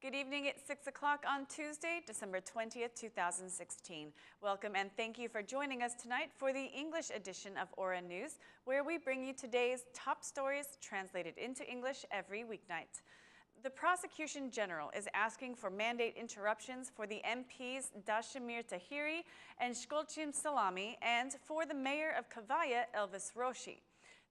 Good evening. It's 6 o'clock on Tuesday, December 20th, 2016. Welcome and thank you for joining us tonight for the English edition of Aura News, where we bring you today's top stories translated into English every weeknight. The Prosecution General is asking for mandate interruptions for the MPs Dashimir Tahiri and Shkelqim Selami and for the Mayor of Kavaja, Elvis Roshi.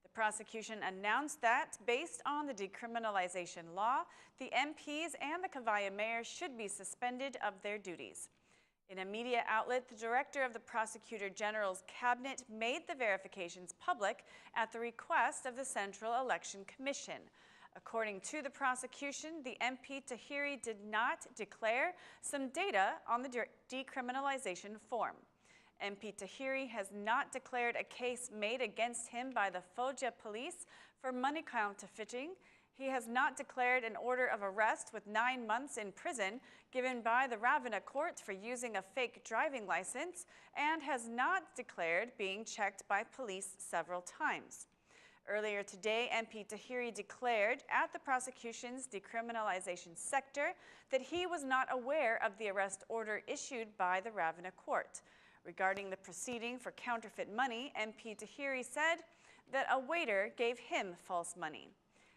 The prosecution announced that, based on the decriminalization law, the MPs and the Kavaja Mayor should be suspended of their duties. In a media outlet, the director of the Prosecutor General's cabinet made the verifications public at the request of the Central Election Commission. According to the prosecution, the MP Tahiri did not declare some data on the decriminalization form. MP Tahiri has not declared a case made against him by the Foggia police for money counterfeiting. He has not declared an order of arrest with 9 months in prison given by the Rama court for using a fake driving license, and has not declared being checked by police several times. Earlier today, MP Tahiri declared at the prosecution's decriminalization sector that he was not aware of the arrest order issued by the Rama court. Regarding the proceeding for counterfeit money, MP Tahiri said that a waiter gave him false money.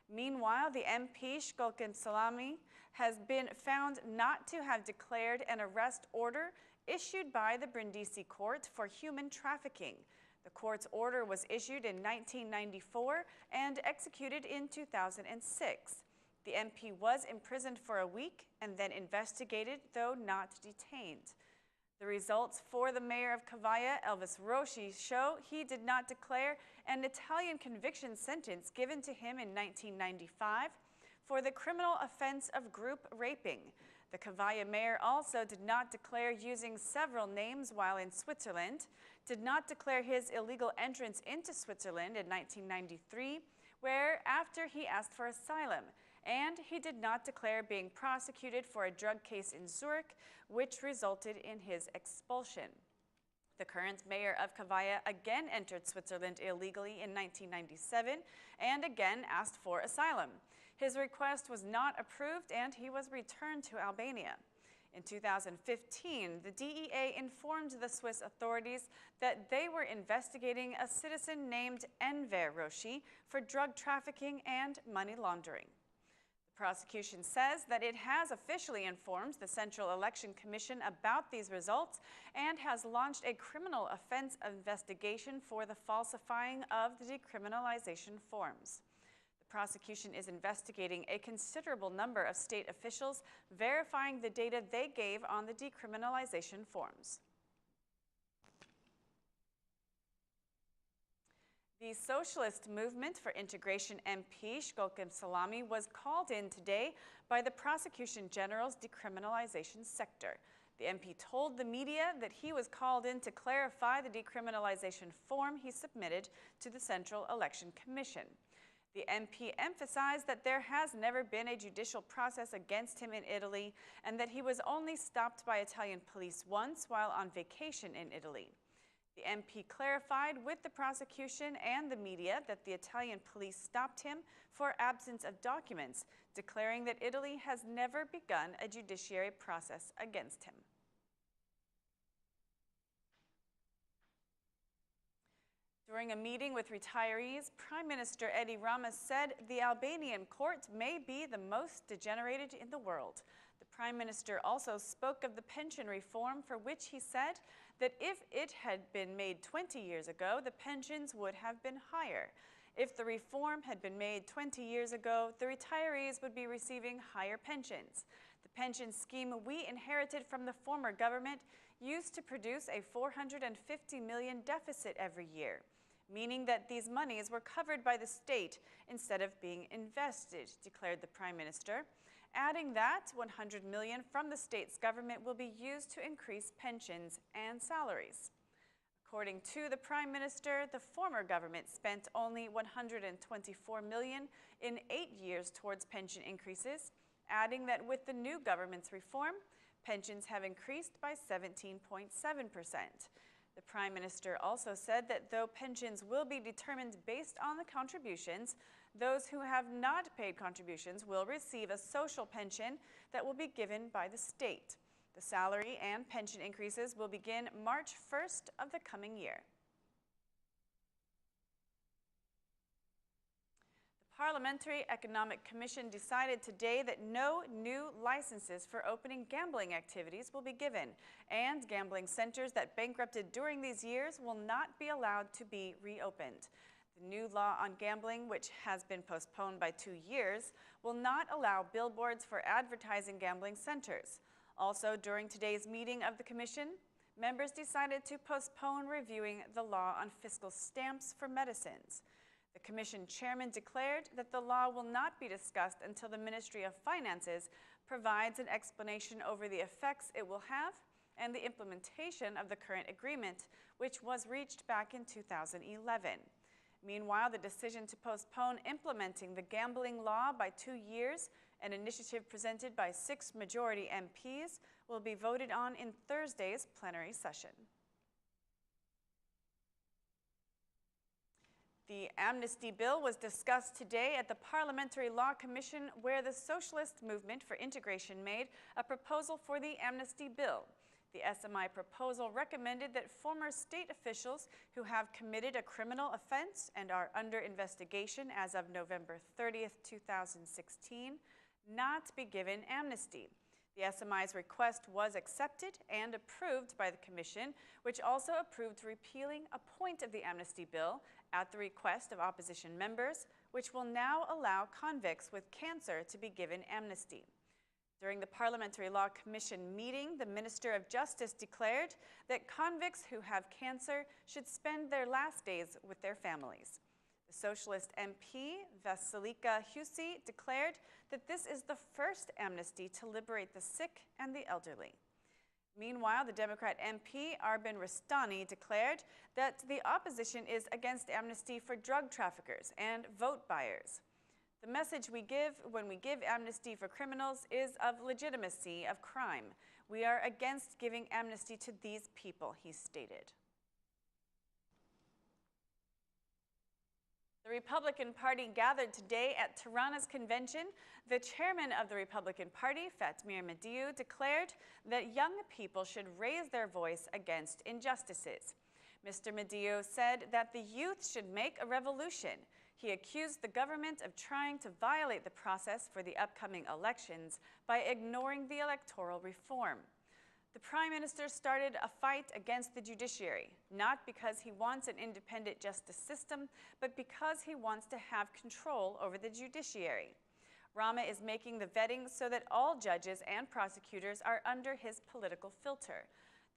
Meanwhile, the MP Shkelqim Selami has been found not to have declared an arrest order issued by the Brindisi court for human trafficking. The court's order was issued in 1994 and executed in 2006. The MP was imprisoned for a week and then investigated, though not detained. The results for the mayor of Kavaja, Elvis Roshi, show he did not declare an Italian conviction sentence given to him in 1995 for the criminal offense of group raping. The Kavaja mayor also did not declare using several names while in Switzerland, did not declare his illegal entrance into Switzerland in 1993, where after he asked for asylum, and he did not declare being prosecuted for a drug case in Zurich, which resulted in his expulsion. The current mayor of Kavaja again entered Switzerland illegally in 1997 and again asked for asylum. His request was not approved and he was returned to Albania. In 2015, the DEA informed the Swiss authorities that they were investigating a citizen named Enver Roshi for drug trafficking and money laundering. The prosecution says that it has officially informed the Central Election Commission about these results and has launched a criminal offense investigation for the falsifying of the decriminalization forms. The prosecution is investigating a considerable number of state officials, verifying the data they gave on the decriminalization forms. The Socialist Movement for Integration MP Shkelqim Selami was called in today by the Prosecution General's decriminalization sector. The MP told the media that he was called in to clarify the decriminalization form he submitted to the Central Election Commission. The MP emphasized that there has never been a judicial process against him in Italy and that he was only stopped by Italian police once while on vacation in Italy. The MP clarified with the prosecution and the media that the Italian police stopped him for absence of documents, declaring that Italy has never begun a judiciary process against him. During a meeting with retirees, Prime Minister Rama said the Albanian court may be the most degenerated in the world. The Prime Minister also spoke of the pension reform, for which he said that if it had been made 20 years ago, the pensions would have been higher. If the reform had been made 20 years ago, the retirees would be receiving higher pensions. The pension scheme we inherited from the former government used to produce a $450 million deficit every year, meaning that these monies were covered by the state instead of being invested, declared the Prime Minister, adding that $100 million from the state's government will be used to increase pensions and salaries. According to the Prime Minister, the former government spent only $124 million in 8 years towards pension increases, adding that with the new government's reform, pensions have increased by 17.7%. The Prime Minister also said that though pensions will be determined based on the contributions, Those who have not paid contributions will receive a social pension that will be given by the state. The salary and pension increases will begin March 1st of the coming year. The Parliamentary Economic Commission decided today that no new licenses for opening gambling activities will be given, and gambling centers that bankrupted during these years will not be allowed to be reopened. The new law on gambling, which has been postponed by 2 years, will not allow billboards for advertising gambling centers. Also, during today's meeting of the Commission, members decided to postpone reviewing the law on fiscal stamps for medicines. The Commission chairman declared that the law will not be discussed until the Ministry of Finances provides an explanation over the effects it will have and the implementation of the current agreement, which was reached back in 2011. Meanwhile, the decision to postpone implementing the gambling law by 2 years, an initiative presented by 6 majority MPs, will be voted on in Thursday's plenary session. The amnesty bill was discussed today at the Parliamentary Law Commission, where the Socialist Movement for Integration made a proposal for the amnesty bill. The SMI proposal recommended that former state officials who have committed a criminal offense and are under investigation as of November 30th, 2016, not be given amnesty. The SMI's request was accepted and approved by the Commission, which also approved repealing a point of the amnesty bill at the request of opposition members, which will now allow convicts with cancer to be given amnesty. During the Parliamentary Law Commission meeting, the Minister of Justice declared that convicts who have cancer should spend their last days with their families. The Socialist MP, Vasilika Husi, declared that this is the first amnesty to liberate the sick and the elderly. Meanwhile, the Democrat MP, Arben Rastani, declared that the opposition is against amnesty for drug traffickers and vote buyers. The message we give when we give amnesty for criminals is of legitimacy of crime. We are against giving amnesty to these people, he stated. The Republican Party gathered today at Tirana's convention. The chairman of the Republican Party, Fatmir Mediu, declared that young people should raise their voice against injustices. Mr. Mediu said that the youth should make a revolution. He accused the government of trying to violate the process for the upcoming elections by ignoring the electoral reform. The Prime Minister started a fight against the judiciary, not because he wants an independent justice system, but because he wants to have control over the judiciary. Rama is making the vetting so that all judges and prosecutors are under his political filter.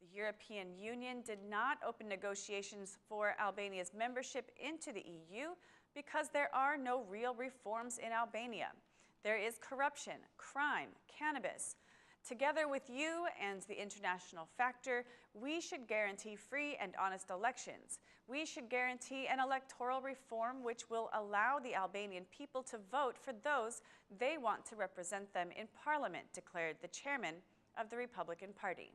The European Union did not open negotiations for Albania's membership into the EU because there are no real reforms in Albania. There is corruption, crime, cannabis. Together with you and the international factor, we should guarantee free and honest elections. We should guarantee an electoral reform which will allow the Albanian people to vote for those they want to represent them in parliament, declared the chairman of the Republican Party.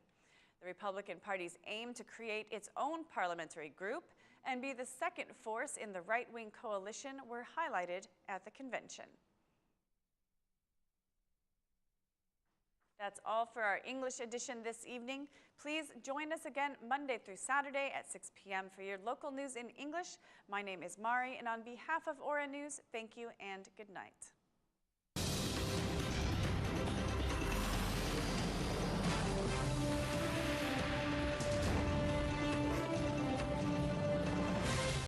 The Republican Party's aim to create its own parliamentary group and be the second force in the right-wing coalition were highlighted at the convention. That's all for our English edition this evening. Please join us again Monday through Saturday at 6 p.m. for your local news in English. My name is Mari, and on behalf of Aura News, thank you and good night.